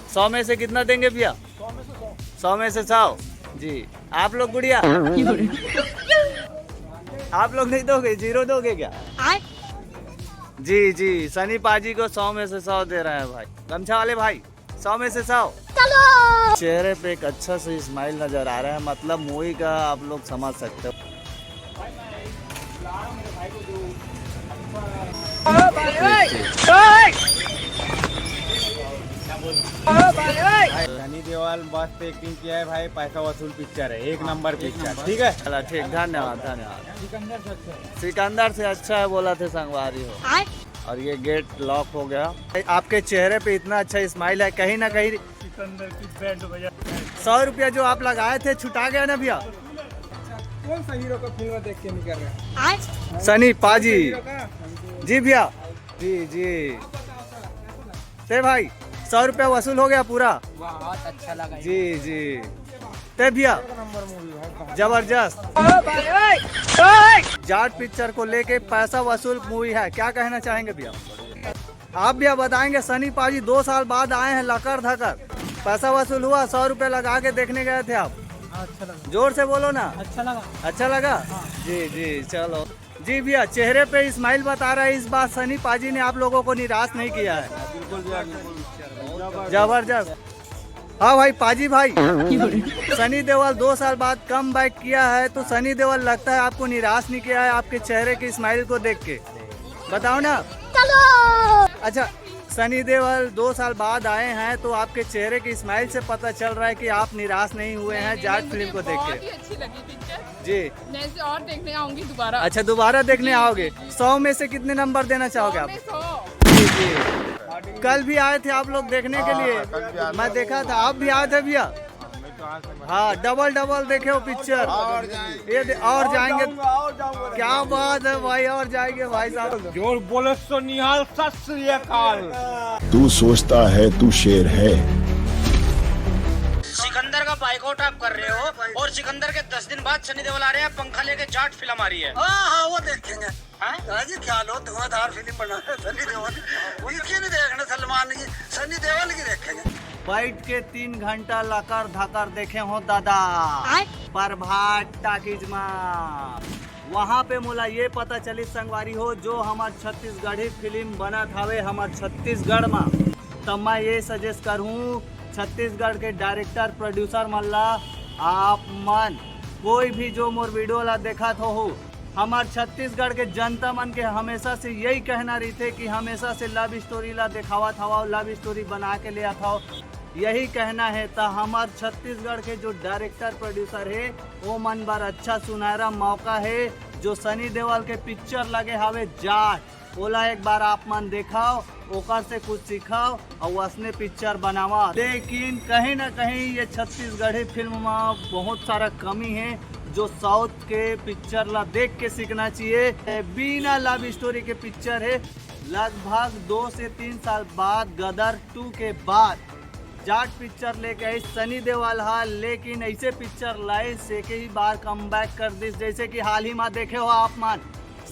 100 में से कितना देंगे भैया? 100 में से 100 जी। आप लोग गुड़िया आप लोग नहीं दोगे, 0 दोगे क्या? जी जी, सनी पाजी को 100 में से 100 दे रहे हैं भाई। गमछा वाले भाई 100 में से 100। चलो। चेहरे पे एक अच्छा सा स्माइल नजर आ रहा है, मतलब मूवी का आप लोग समझ सकते हो। सनी देओल मस्त एक्टिंग किया है भाई, पैसा वसूल पिक्चर है, एक नंबर पिक्चर। ठीक है, चला ठीक, धन्यवाद धन्यवाद। सिकंदर से अच्छा है बोला थे संगवारी हो। और ये गेट लॉक हो गया। आपके चेहरे पे इतना अच्छा स्माइल है, कहीं ना कहीं सिकंदर की बैंड बजा। 100 रुपया जो आप लगाए थे छुटा गया ना भैया? कौन सा हीरो का फिल्म देख के नहीं कर रहे? सनी पाजी जी भैया जी जी। ते भाई 100 रुपया वसूल हो गया पूरा? बहुत अच्छा लगा जी जी। ते भैया नंबर मूवी भाई, जबरदस्त। जाट पिक्चर को लेके पैसा वसूल मूवी है, क्या कहना चाहेंगे भैया? आप भैया बताएंगे। सनी पाजी 2 साल बाद आए हैं लकर धकर, पैसा वसूल हुआ? 100 रुपया लगा के देखने गए थे आप? अच्छा लगा, जोर से बोलो ना। अच्छा लगा। अच्छा लगा जी जी। चलो जी भैया, चेहरे पे स्माइल बता रहा है, इस बार सनी पाजी ने आप लोगों को निराश नहीं किया है। जबरदस्त। हाँ भाई पाजी भाई, सनी देओल 2 साल बाद कम बैक किया है, तो सनी देओल लगता है आपको निराश नहीं किया है आपके चेहरे की स्माइल को देख के? बताओ ना। अच्छा, सनी देओल 2 साल बाद आए हैं, तो आपके चेहरे की स्माइल से पता चल रहा है कि आप निराश नहीं हुए हैं जाट फिल्म को देख बहुत के। ही अच्छी लगी पिक्चर जी। मैं इसे और देखने आऊंगी दोबारा। अच्छा, दोबारा देखने आओगे? 100 में से कितने नंबर देना चाहोगे आप? 100। जी जी। कल भी आए थे आप लोग देखने के लिए, मैं देखा था। आप भी आए थे भैया? हाँ, डबल डबल देखे हो पिक्चर? ये और जाएंगे। क्या बात है भाई, और जाएंगे भाई साहब। जोर बोले सो निहाल, सत श्री अकाल। तू सोचता है तू शेर है। सिकंदर का बाइकआउट आप कर रहे हो, और सिकंदर के 10 दिन बाद सनी देओल आ रहे हैं, पंखा लेके जाट फिल्म आ रही है। हाँ वो देखेंगे। जी ख्याल हो, धुआंधार फिल्म बना है सनी देओल, इसकी नहीं देखना, सलमान की, सनी देओल की देखेंगे। बैठ के 3 घंटा लकर धकर देखे हो दादा प्रभात टाकीज में। वहाँ पे मोला ये पता चली संगवारी हो, जो हमार छत्तीसगढ़ी फिल्म बना थावे हमार छत्तीसगढ़ में, तब मैं ये सजेस्ट करूँ छत्तीसगढ़ के डायरेक्टर प्रोड्यूसर मल्ला, आप मन कोई भी जो मोर वीडियो ला देखा तो हो, हमार छत्तीसगढ़ के जनता मन के हमेशा से यही कहना रही थे कि हमेशा से लव स्टोरी ला दिखावा था, लव स्टोरी बना के लिया था, यही कहना है। तो हमार छत्तीसगढ़ के जो डायरेक्टर प्रोड्यूसर है, वो मन बार अच्छा सुनहरा मौका है, जो सनी देओल के पिक्चर लगे हवे जाट, ओला एक बार आप मन देखाओ, ओकर से कुछ सिखाओ और वसने पिक्चर बनावा। लेकिन कहीं ना कहीं ये छत्तीसगढ़ी फिल्म में बहुत सारा कमी है, जो साउथ के पिक्चर ला देख के सीखना चाहिए। बिना लव स्टोरी के पिक्चर है। लगभग 2 से 3 साल बाद गदर 2 के बाद जाट पिक्चर लेके आई सनी देओल हा, लेकिन ऐसे पिक्चर लाए से के ही बार कम बैक कर दिस, जैसे कि हाल ही में देखे हो आप मन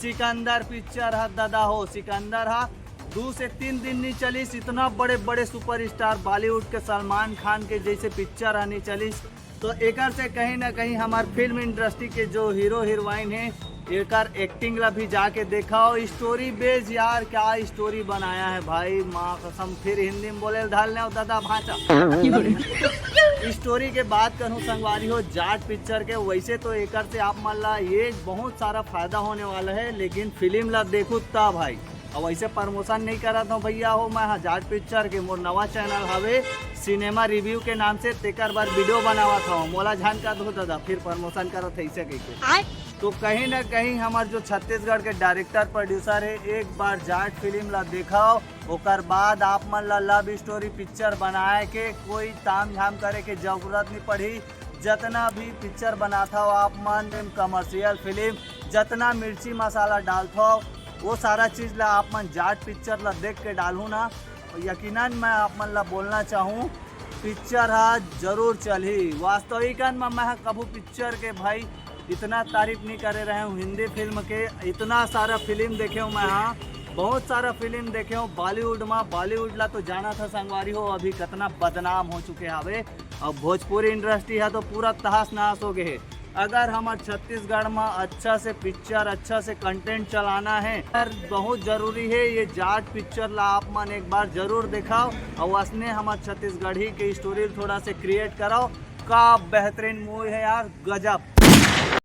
सिकंदर पिक्चर हा दादा हो। सिकंदर हा 2 से 3 दिन नहीं चली, इतना बड़े बड़े सुपरस्टार बॉलीवुड के सलमान खान के जैसे पिक्चर नहीं चली। तो एकर से कहीं ना कहीं हमारे फिल्म इंडस्ट्री के जो हीरो हीरोइन है, एकर एक्टिंग ला भी जाके देखाओ। स्टोरी बेस यार, क्या स्टोरी बनाया है भाई, माँ कसम। फिर हिंदी में बोले ढाल ले दादा भाषा। स्टोरी के बात करूँ संगवारी हो जाट पिक्चर के, वैसे तो एकर से आप मान ला ये बहुत सारा फायदा होने वाला है, लेकिन फिल्म ला देखू ता भाई। और वैसे प्रमोशन नहीं करा था भैया हो, मैं जाट पिक्चर के मोर नवा चैनल हवे सिनेमा रिव्यू के नाम से, तेकर बार वीडियो बनावा था, मोला जान का दो दादा, फिर प्रमोशन करा था ऐसे कहीं। तो कहीं ना कहीं हमारे जो छत्तीसगढ़ के डायरेक्टर प्रोड्यूसर है, एक बार जाट फिल्म ला दिखाओ, ओकर बाद आप मन ला लव स्टोरी पिक्चर बनाए के कोई ताम झाम करे के जरूरत नहीं पड़ी। जितना भी पिक्चर बनाता हो आप मन, कमर्शियल फिल्म, जितना मिर्ची मसाला डालता हो, वो सारा चीज़ ला आप मन जाट पिक्चर ला देख के डालूँ ना, यकीनन मैं आप मन ला बोलना चाहूँ पिक्चर हा जरूर चली। वास्तविकन में मैं कभू पिक्चर के भाई इतना तारीफ नहीं करे रहे हूँ, हिंदी फिल्म के इतना सारा फिल्म देखे हूँ मैं। हाँ बहुत सारा फिल्म देखे हो बॉलीवुड में। बॉलीवुड ला तो जाना था संगवारी हो अभी कितना बदनाम हो चुके हवे। अब भोजपुरी इंडस्ट्री है तो पूरा तहस नहस हो गए। अगर हमारे छत्तीसगढ़ में अच्छा से पिक्चर अच्छा से कंटेंट चलाना है और बहुत जरूरी है ये जाट पिक्चर ला आप मन एक बार जरूर दिखाओ और उसने हमारे छत्तीसगढ़ी के स्टोरी थोड़ा से क्रिएट कराओ। का बेहतरीन मूवी है यार, गजब।